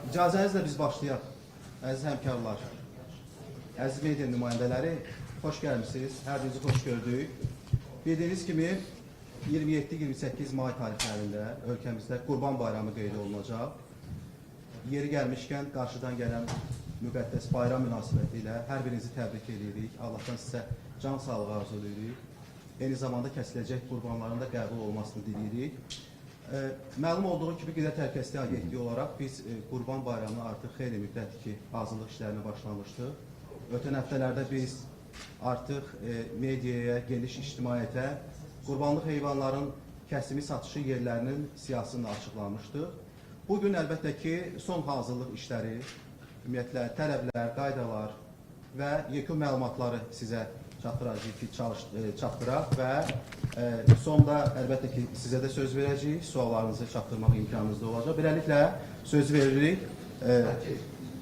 İcazənizlə biz başlayaq. Əziz həmkarlar, əziz media nümayəndələri, xoş gəlmişsiniz. Hər birinizi xoş gördük. Bildiyiniz kimi 27-28 may tarixlərində ölkəmizdə Qurban Bayramı qeyd olunacaq. Yeri gəlmişkən qarşıdan gələn müqəddəs bayram münasibəti ilə hər birinizi təbrik edirik. Allahdan sizə can sağlığı arzulayırıq. Eyni zamanda kəsiləcək qurbanların da qəbul olmasını diləyirik. Məlum olduğu kimi Qida Təhlükəsizliyi Agentliyi olaraq biz Qurban Bayramına artıq xeyli müddətdir ki, hazırlıq işlərinə başlamışdıq. Ötən həftələrdə biz artıq mediaya, geniş ictimaiyyətə qurbanlıq heyvanların kəsimi satışı yerlərinin siyahısını açıqlamışdıq. Bugün əlbəttə ki, son hazırlıq işləri, ümumiyyətlə tələblər, qaydalar və yekun məlumatları sizə çatdıracağıq ki, çatdıraq və sonda əlbəttə ki, sizə də söz verəcəyik, suallarınızı çatdırmaq imkanınız da olacaq. Beləliklə, söz veririk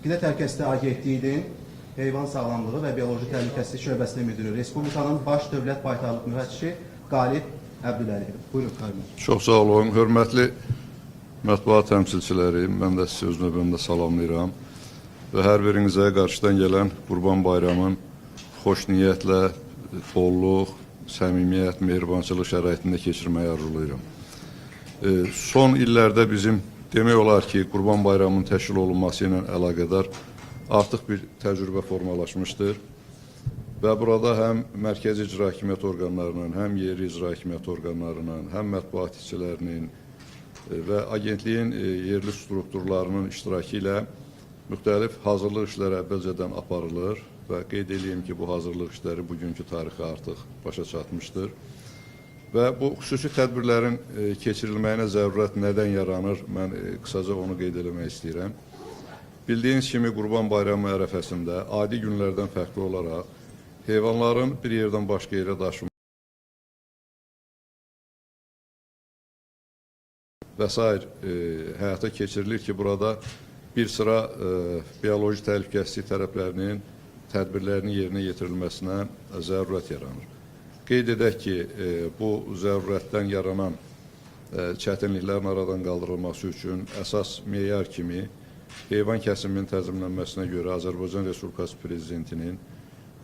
Qida Təhlükəsizliyi Agentliyinin Heyvan Sağlamlığı və Bioloji Təhlükəsizlik Şöbəsinin müdürü, Respublikanın Baş Dövlət Baytarlıq Mühəndisi Qalib Əbdüləliyev. Buyurun, Qalib. Çox sağ olun, hörmətli mətbuat təmsilçiləri, mən də sizi öz növbəmdə salamlayıram və hər birinizə qarşıdan gələn Qurban Bayramın xoş niyyətlə, bolluq, səmimiyyət, mehribançılıq şəraitində keçirməyi arzulayıram. Son illərdə bizim demək olar ki, Qurban Bayramının təşkil olunması ilə əlaqədar artıq bir təcrübə formalaşmışdır və burada həm mərkəzi icra hakimiyyət orqanlarının, həm yerli icra hakimiyyət orqanlarının, həm mətbuat işçilərinin və agentliyin yerli strukturlarının iştirakı ilə müxtəlif hazırlıq işləri əvvəlcədən aparılır və qeyd edeyim ki, bu hazırlıq işləri bugünkü tarixi artıq başa çatmışdır. Və bu xüsusi tədbirlərin keçirilməyinə zərurət nədən yaranır? Mən qısaca onu qeyd eləmək istəyirəm. Bildiyiniz kimi Qurban Bayramı ərəfəsində adi günlərdən fərqli olaraq heyvanların bir yerdən başqa yerə daşınması və s. həyata keçirilir ki, burada bir sıra bioloji təhlükəsizlik tələblərinin tədbirlərinin yerinə yetirilməsinə zərurət yaranır. Qeyd edək ki, bu zərurətdən yaranan çətinliklərin aradan qaldırılması üçün əsas meyar kimi heyvan kəsiminin tənzimlənməsinə görə Azərbaycan Respublikası Prezidentinin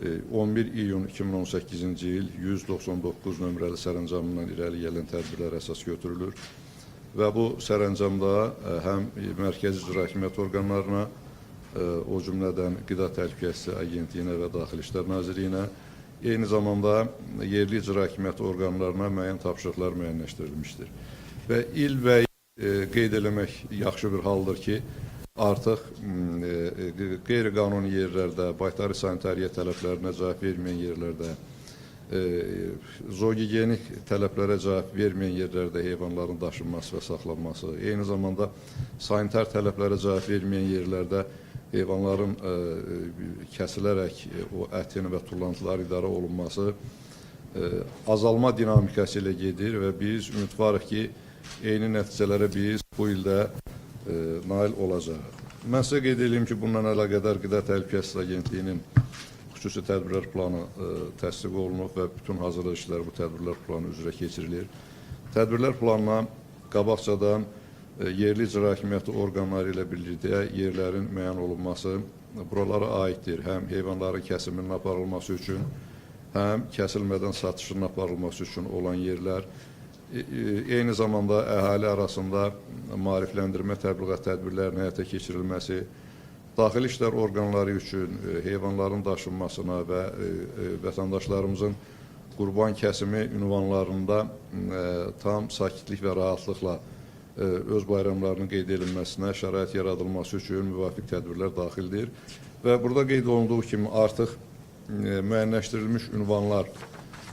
11 iyun 2018-ci il 199 nömrəli sərəncamından irəli gələn tədbirlər əsas götürülür və bu sərəncamda həm Mərkəzi İcra Hakimiyyət orqanlarına, o cümlədən Qida Təhlükəsizliyi Agentliyinə və Daxili İşlər Nazirliyinə, eyni zamanda yerli icra hakimiyyəti orqanlarına müəyyən tapşırıqlar müəyyənləşdirilmişdir. Və il və qeyd eləmək yaxşı bir haldır ki, artıq qeyri-qanuni yerlərdə, baytari sanitariya tələblərinə cavab verməyən yerlərdə, zoogigenik tələblərə cavab verməyən yerlərdə heyvanların daşınması və saxlanması, eyni zamanda sanitar tələblərə cavab verməyən yerlərdə heyvanların kəsilərək o ətin və tullantılar idarə olunması azalma dinamikası ilə gedir və biz ümidvarıq ki, eyni nəticələrə biz bu ildə nail olacaq. Mən sizə qeyd edeyim ki, bununla əlaqədar Qida Təhlükəsizliyi Agentliyinin xüsusi tədbirlər planı təsdiq olunub və bütün hazırlıq işləri bu tədbirlər planı üzrə keçirilir. Tədbirlər planına qabaqcadan yerli icra hakimiyyəti orqanları ilə birlikdə yerlərin müəyyən olunması buralara aiddir. Həm heyvanların kəsiminin aparılması üçün, həm kəsilmədən satışının aparılması üçün olan yerlər, eyni zamanda əhali arasında maarifləndirmə təbliğat tədbirlərinin həyata keçirilməsi, daxili işlər orqanları üçün heyvanların daşınmasına və vətəndaşlarımızın qurban kəsimi ünvanlarında tam sakitlik və rahatlıqla öz bayramlarının qeyd edilməsinə şərait yaradılması üçün müvafiq tədbirlər daxildir. Və burada qeyd olunduğu kimi artıq müəyyənləşdirilmiş ünvanlar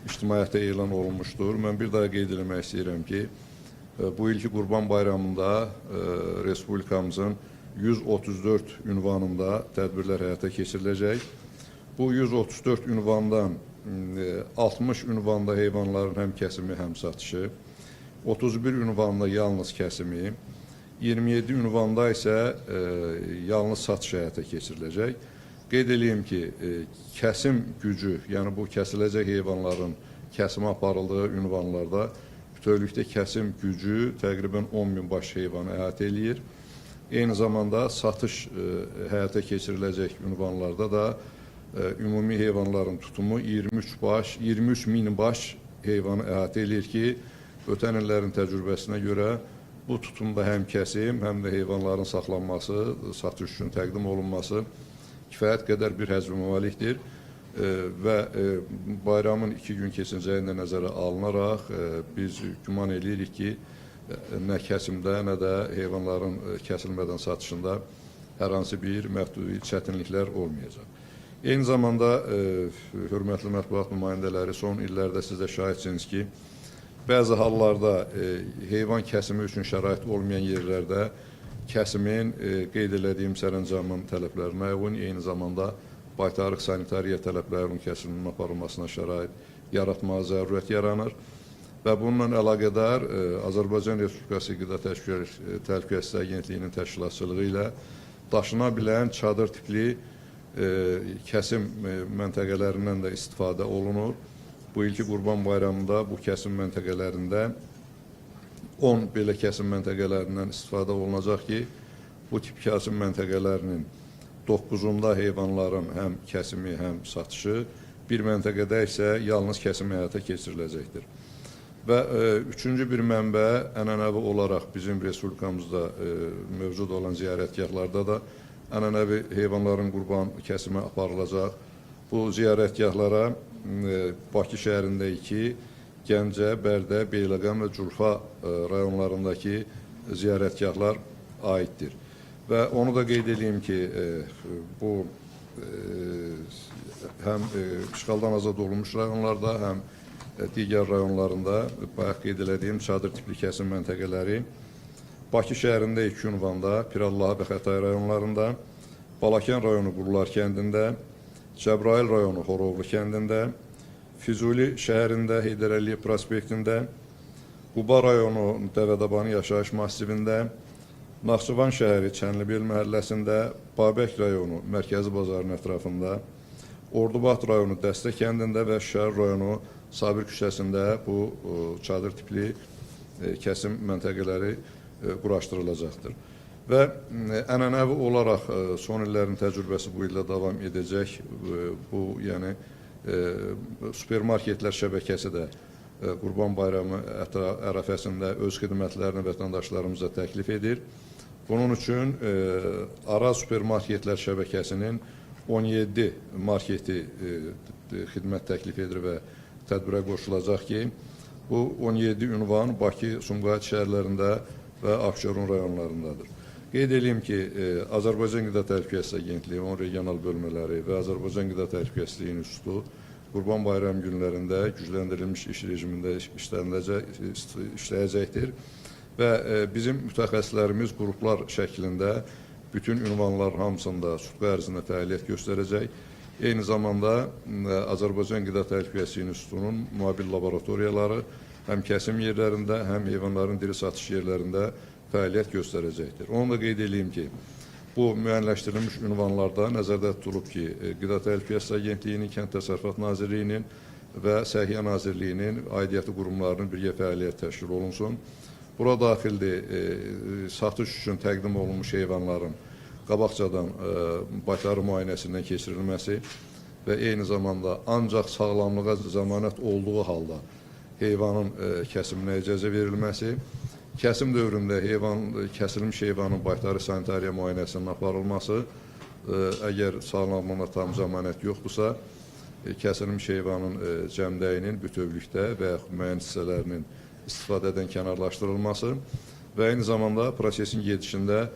ictimaiyyətə elan olunmuşdur. Mən bir daha qeyd etmək istəyirəm ki, bu ilki Qurban Bayramında Respublikamızın 134 ünvanında tədbirlər həyata keçiriləcək. Bu 134 ünvandan 60 ünvanda heyvanların həm kəsimi, həm satışı, 31 ünvanda yalnız kəsimi, 27 ünvanda isə yalnız satış həyata keçiriləcək. Qeyd edeyim ki, kəsim gücü, yəni bu kəsiləcək heyvanların kəsimi aparıldığı ünvanlarda bütövlükdə kəsim gücü təqribən 10.000 baş heyvanı əhatə eləyir eyni zamanda satış həyata keçiriləcək ünvanlarda da ümumi heyvanların tutumu 23 min baş heyvanı əhatə edir ki, ötən illərin təcrübəsinə görə bu tutumda həm kəsim, həm də heyvanların saxlanması, satış üçün təqdim olunması kifayət qədər bir həcm malikdir və bayramın 2 gün keçəcəyi də nəzərə alınaraq biz güman edirik ki, nə kəsimdə, nə də heyvanların kəsilmədən satışında hər hansı bir məhdudi çətinliklər olmayacaq. Eyni zamanda, hörmətli mətbuat nümayəndələri, son illərdə siz də şahidsiniz ki, bəzi hallarda heyvan kəsimi üçün şərait olmayan yerlərdə kəsimin qeyd elədiyim sərəncamın tələblərinə uyğun, eyni zamanda baytarlıq sanitariya tələblərinin kəsiminin aparılmasına şərait yaratmağa zərurət yaranır. Və bununla əlaqədar Azərbaycan Respublikası Qida Təhlükəsizliyi Agentliyinin təşkilatçılığı ilə daşına bilən çadır tipli kəsim məntəqələrindən də istifadə olunur. Bu ilki Qurban Bayramında bu kəsim məntəqələrində 10 belə kəsim məntəqələrindən istifadə olunacaq ki, bu tip kəsim məntəqələrinin 9-unda heyvanların həm kəsimi, həm satışı, bir məntəqədə isə yalnız kəsim həyata keçiriləcəkdir. Və üçüncü bir mənbə ənənəvi olaraq bizim Respublikamızda mövcud olan ziyarətgahlarda da ənənəvi heyvanların qurban kəsimi aparılacaq. Bu ziyarətgahlara Bakı şəhərində 2, Gəncə, Bərdə, Beyləqan və Culfa rayonlarındakı ziyarətgahlar aiddir. Və onu da qeyd edeyim ki, bu həm işğaldan azad olunmuş rayonlarda, həm digər rayonlarında bayaq qeyd elədiyim çadır tipli kəsim məntəqələri Bakı şəhərində 2 ünvanda, Pirallaha və Xətai rayonlarında, Balakən rayonu Qurular kəndində, Cəbrayıl rayonu Horovlu kəndində, Füzuli şəhərində Heydər Əliyev prospektində, Quba rayonu Dəvədabanı yaşayış masivində, Naxçıvan şəhəri Çənlibel məhəlləsində, Babək rayonu Mərkəzi bazarın ətrafında, Ordubad rayonu Dəstə kəndində və Şəhər rayonu Sabir küçəsində bu çadır tipli kəsim məntəqələri quraşdırılacaqdır. Və ənənəvi olaraq son illərin təcrübəsi bu ildə davam edəcək. Bu, yəni, supermarketlər şəbəkəsi də Qurban Bayramı ərəfəsində öz xidmətlərini vətəndaşlarımıza təklif edir. Bunun üçün Araz supermarketlər şəbəkəsinin 17 marketi xidmət təklif edir və tədbirə qoşulacaq ki, bu 17 ünvan Bakı, Sumqayıt şəhərlərində və Abşeron rayonlarındadır. Qeyd edeyim ki, Azərbaycan Qida Təhlükəsizliyi Agentliyi, onun regional bölmələri və Azərbaycan Qida Təhlükəsizliyi İnstitutu Qurban Bayram günlərində gücləndirilmiş iş rejimində işləyəcəkdir və bizim mütəxəssislərimiz qruplar şəklində bütün ünvanlar hamısında sutqa ərzində fəaliyyət göstərəcək. Eyni zamanda Azərbaycan Qida Təhlükəsizliyi İnstitutunun mobil laboratoriyaları həm kəsim yerlərində, həm heyvanların diri satış yerlərində fəaliyyət göstərəcəkdir. Onu da qeyd edeyim ki, bu müəyyənləşdirilmiş ünvanlarda nəzərdə tutulub ki, Qida Təhlükəsizliyi Agentliyinin, Kənd Təsərrüfat Nazirliyinin və Səhiyyə Nazirliyinin aidiyyəti qurumlarının birgə fəaliyyət təşkil olunsun. Bura daxildir satış üçün təqdim olunmuş heyvanların qabaqcadan baytarı müayinəsindən keçirilməsi və eyni zamanda ancaq sağlamlığa zəmanət olduğu halda heyvanın kəsiminə icazə verilməsi, kəsim dövründə kəsilmiş heyvanın baytarı sanitariya müayinəsinin aparılması, əgər sağlamlığına tam zəmanət yoxdursa, kəsilmiş heyvanın cəmdəyinin bütövlükdə və yaxud müəyyən hissələrinin istifadədən kənarlaşdırılması və eyni zamanda prosesin gedişində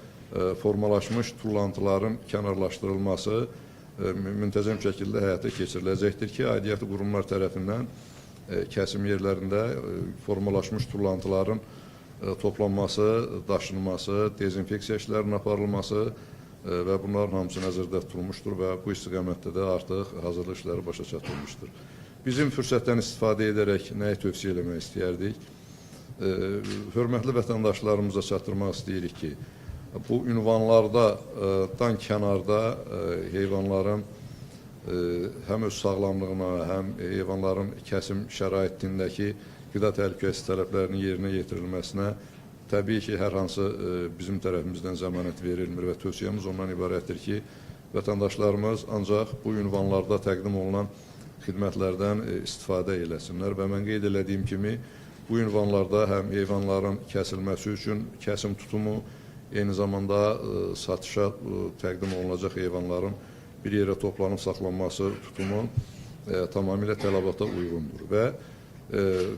formalaşmış tullantıların kənarlaşdırılması müntəzəm şəkildə həyata keçiriləcəkdir ki, aidiyyəti qurumlar tərəfindən kəsim yerlərində formalaşmış tullantıların toplanması, daşınması, dezinfeksiya işlərinin aparılması və bunların hamısı nəzərdə tutulmuşdur və bu istiqamətdə də artıq hazırlıq işləri başa çatılmışdır. Bizim fürsətdən istifadə edərək nəyi tövsiyə eləmək istəyərdik? Hörmətli vətəndaşlarımıza çatdırmaq istəyirik ki, bu ünvanlardan kənarda heyvanların həm öz sağlamlığına, həm heyvanların kəsim şəraitindəki qida təhlükəsizliyi tələblərinin yerinə yetirilməsinə təbii ki, hər hansı bizim tərəfimizdən zəmanət verilmir və tövsiyəmiz ondan ibarətdir ki, vətəndaşlarımız ancaq bu ünvanlarda təqdim olunan xidmətlərdən istifadə eləsinlər və mən qeyd elədiyim kimi, bu ünvanlarda həm heyvanların kəsilməsi üçün kəsim tutumu, eyni zamanda satışa təqdim olunacaq heyvanların bir yerə toplanıb saxlanması tutumu tamamilə tələbata uyğundur və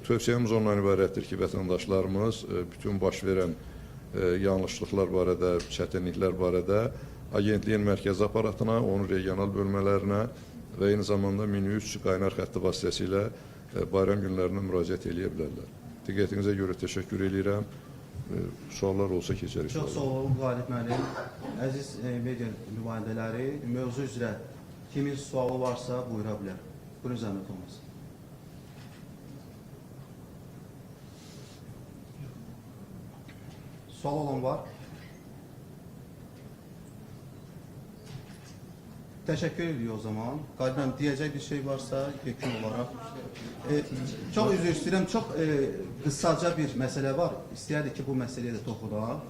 tövsiyəmiz ondan ibarətdir ki, vətəndaşlarımız bütün baş verən yanlışlıqlar barədə, çətinliklər barədə agentliyin mərkəzi aparatına, onun regional bölmələrinə və eyni zamanda 1003 qaynar xətti vasitəsilə bayram günlərində müraciət edə bilərlər. Diqqətinizə görə təşəkkür edirəm. Suallar olsa keçərik. Çox sağ olun, Qalib müəllim. Əziz media nümayəndələri, mövzu üzrə kimin sualı varsa buyura bilər. Buyurun, zəhmət olmasın. Sual olan var. Təşəkkür ediyor o zaman. Qalib müəllim, deyəcək bir şey varsa yekun olaraq. Çox üzr istəyirəm, çox qısaca bir məsələ var. İstəyərdik ki, bu məsələyə də toxunaq.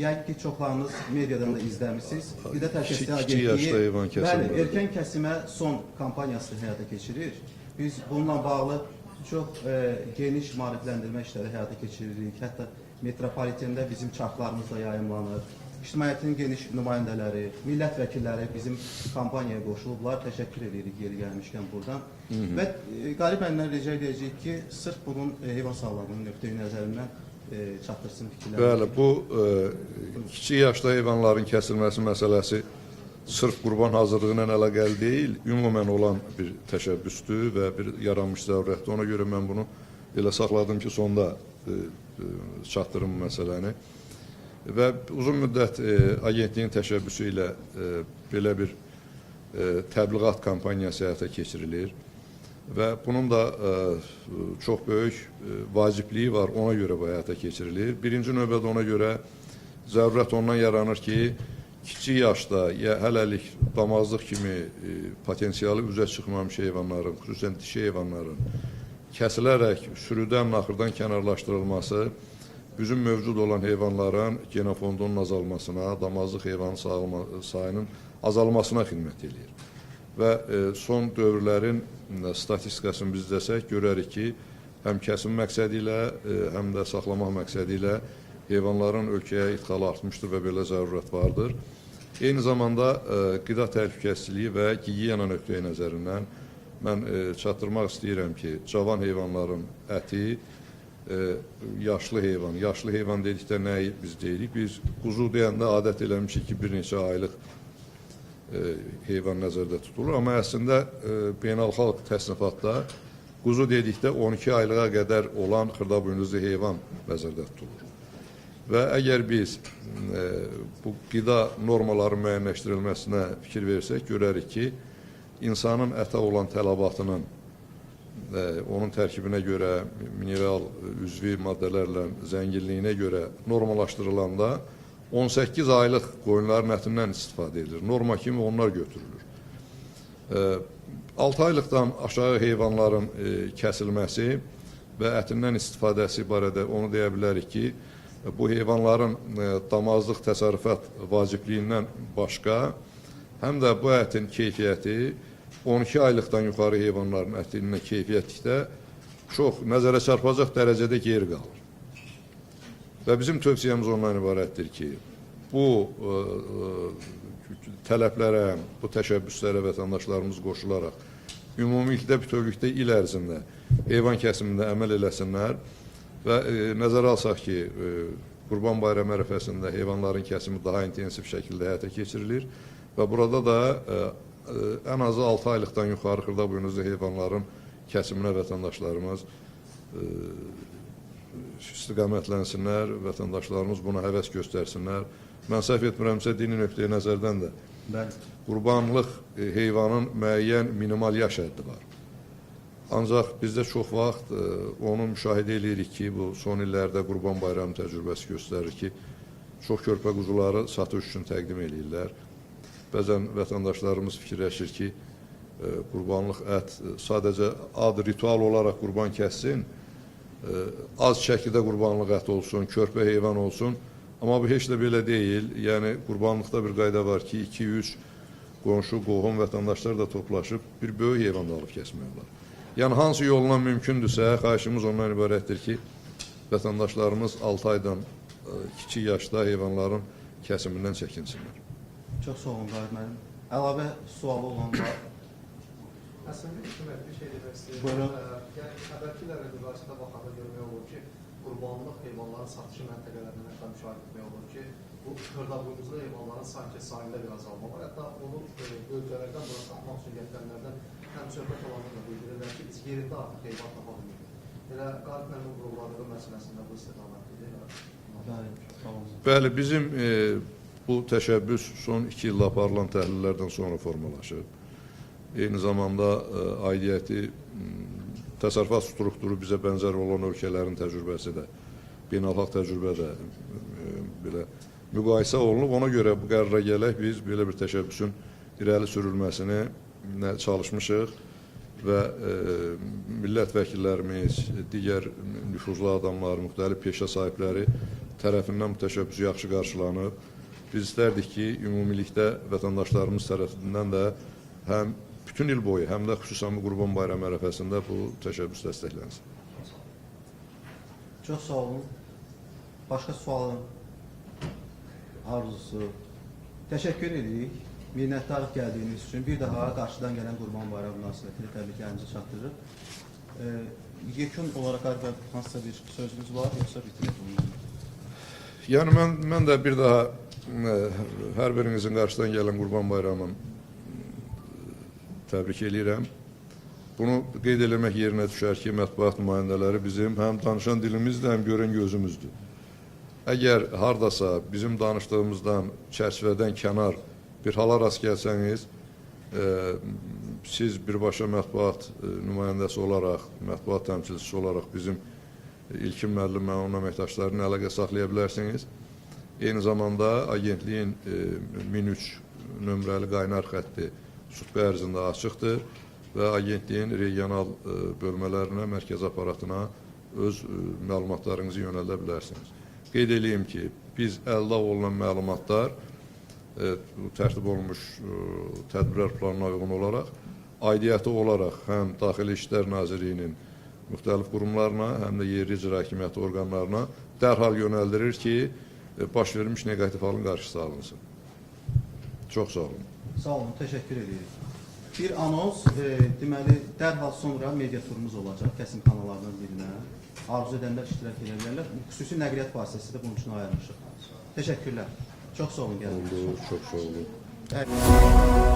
Yəqin ki, çoxlarınız mediadan da izləmişsiniz. Qida Təhlükəsizliyi Agentliyi bəli, erkən kəsimə son kampaniyasını həyata keçirir. Biz bununla bağlı çox geniş maarifləndirmə işləri həyata keçiririk. Hətta metropolitində bizim çarxlarımız da yayımlanır. İctimaiyyətin geniş nümayəndələri, millət vəkilləri bizim kampaniyaya qoşulublar. Təşəkkür edirik yeri gəlmişkən buradan. Və Qalib müəllimdən rica edəcəyik ki, sırf bunun heyvan sağlamlığının nöqteyi nəzərindən çatdırsın fikirləri. Bəli, bu kiçik yaşda heyvanların kəsilməsi məsələsi sırf qurban hazırlığı ilə əlaqəli deyil, ümumən olan bir təşəbbüsdür və bir yaranmış zərurətdir. Ona görə mən bunu elə saxladım ki, sonda çatdırım məsələni. Və uzun müddət agentliyin təşəbbüsü ilə belə bir təbliğat kampaniyası həyata keçirilir və bunun da çox böyük vacibliyi var, ona görə bu həyata keçirilir. Birinci növbədə ona görə zərurət ondan yaranır ki, kiçik yaşda ya hələlik damazlıq kimi potensialı üzə çıxmamış heyvanların, xüsusən dişi heyvanların kəsilərək sürüdən, naxırdan kənarlaşdırılması bizim mövcud olan heyvanların genofondunun azalmasına, damazlıq heyvanın sayının azalmasına xidmət edir. Və son dövrlərin statistikasını biz desək, görərik ki, həm kəsim məqsədi ilə, həm də saxlamaq məqsədi ilə heyvanların ölkəyə idxalı artmışdır və belə zərurət vardır. Eyni zamanda qida təhlükəsizliyi və gigiyena nöqteyi nəzərindən mən çatdırmaq istəyirəm ki, cavan heyvanların əti, yaşlı heyvan dedikdə nəyi biz deyirik? Biz quzu deyəndə adət eləmişik ki, bir neçə aylıq heyvan nəzərdə tutulur. Amma əslində beynəlxalq təsnifatda quzu dedikdə 12 aylığa qədər olan xırdabuynuzlu heyvan nəzərdə tutulur. Və əgər biz bu qida normaların müəyyənləşdirilməsinə fikir versək, görərik ki, insanın ətə olan tələbatının onun tərkibinə görə, mineral üzvi maddələrlə zənginliyinə görə normallaşdırılanda 18 aylıq qoyunların ətindən istifadə edilir. Norma kimi onlar götürülür. 6 aylıqdan aşağı heyvanların kəsilməsi və ətindən istifadəsi barədə onu deyə bilərik ki, bu heyvanların damazlıq təsərrüfat vacibliyindən başqa, həm də bu ətin keyfiyyəti 12 aylıqdan yuxarı heyvanların ətinin keyfiyyətlikdə çox nəzərə çarpacaq dərəcədə geri qalır. Və bizim tövsiyəmiz ondan ibarətdir ki, bu tələblərə, bu təşəbbüslərə vətəndaşlarımız qoşularaq ümumilikdə bütövlükdə il ərzində heyvan kəsimində əməl eləsinlər və nəzərə alsaq ki, Qurban Bayramı ərəfəsində heyvanların kəsimi daha intensiv şəkildə həyata keçirilir və burada da ən azı 6 aylıqdan yuxarı xırdabuynuzlu heyvanların kəsiminə vətəndaşlarımız istiqamətlənsinlər, vətəndaşlarımız buna həvəs göstərsinlər. Mən səhv etmirəmsə, dini nöqteyi nəzərdən də qurbanlıq heyvanın müəyyən minimal yaş həddi var. Ancaq bizdə çox vaxt onu müşahidə edirik ki, bu son illərdə Qurban Bayramı təcrübəsi göstərir ki, çox körpə quzuları satış üçün təqdim edirlər. Bəzən vətəndaşlarımız fikirləşir ki, qurbanlıq ət sadəcə ad ritual olaraq qurban kəssin, az çəkidə qurbanlıq ət olsun, körpə heyvan olsun. Amma bu heç də belə deyil. Yəni qurbanlıqda bir qayda var ki, 2-3 qonşu, qohum, vətəndaşlar da toplaşıb bir böyük heyvan da alıb kəsmək olar. Yəni hansı yolla mümkündürsə, xahişimiz ondan ibarətdir ki, vətəndaşlarımız 6 aydan kiçik yaşda heyvanların kəsimindən çəkinsinlər. Çox sağ olun, Qahir müəllim. Əlavə sualı olan var. Əslində bir şey demək istəyirəm. Buyurun. Yəni xəbərçilərlə müqayisədə baxanda görmək olur ki, qurbanlıq heyvanların satışı məntəqələrindən hətta müşahidə etmək olur ki, bu xırdaboynuzlu heyvanların sanki sayında bir azalma var. Hətta onu bölgələrdən bura satmaq üçün gətirənlərdən həm söhbət olanlarla bildirirlər ki, biz yerində artıq heyvan tapa bilmirik. Elə Qahir müəllimin vurğuladığı məsələsində bu istiqamətlidir. Bəli, sağ olun. Bəli, bizim bu təşəbbüs son 2 ildə aparılan təhlillərdən sonra formalaşıb. Eyni zamanda aidiyyəti təsərrüfat strukturu bizə bənzər olan ölkələrin təcrübəsi də, beynəlxalq təcrübə də belə müqayisə olunub. Ona görə bu qərara gələk biz belə bir təşəbbüsün irəli sürülməsini çalışmışıq və millət vəkillərimiz, digər nüfuzlu adamlar, müxtəlif peşə sahibləri tərəfindən bu təşəbbüs yaxşı qarşılanıb. Biz istərdik ki, ümumilikdə vətəndaşlarımız tərəfindən də həm bütün il boyu, həm də xüsusən bu Qurban Bayramı ərəfəsində bu təşəbbüs dəstəklənsin. Çox sağ olun. Başqa sualın arzusu. Təşəkkür edirik. Minnətdarıq gəldiyiniz üçün. Bir daha qarşıdan gələn Qurban Bayramı münasibətilə təbriklərinizi çatdırırıq. Yekun olaraq hansısa bir sözünüz var, yoxsa bitirək? Yəni mən də bir daha hər birinizin qarşıdan gələn Qurban Bayramını təbrik edirəm. Bunu qeyd eləmək yerinə düşər ki, mətbuat nümayəndələri bizim həm danışan dilimizdir, həm görən gözümüzdür. Əgər hardasa bizim danışdığımızdan, çərçivədən kənar bir hala rast gəlsəniz, siz birbaşa mətbuat nümayəndəsi olaraq, mətbuat təmsilçisi olaraq bizim İlkin müəllim və onun əməkdaşlarının əlaqə saxlaya bilərsiniz. Eyni zamanda agentliyin 1003 nömrəli qaynar xətti sutka ərzində açıqdır və agentliyin regional bölmələrinə, mərkəzi aparatına öz məlumatlarınızı yönəldə bilərsiniz. Qeyd edeyim ki, biz əldə olunan məlumatlar tərtib olunmuş tədbirlər planına uyğun olaraq, aidiyyəti olaraq həm Daxili İşlər Nazirliyinin müxtəlif qurumlarına, həm də yerli icra hakimiyyəti orqanlarına dərhal yönəldirir ki, baş vermiş negativ halın qarşısı alınsın. Çox sağ olun. Sağ olun, təşəkkür edirik. Bir anons, deməli, dərhal sonra media turumuz olacaq, kəsim kanallarından birinə. Arzu edənlər iştirak edə bilərlər. Xüsusi nəqliyyat vasitəsi də bunun üçün ayırmışıq. Təşəkkürlər. Çox sağ olun, gəldiniz. Oldu, çox sağ olun. Evet.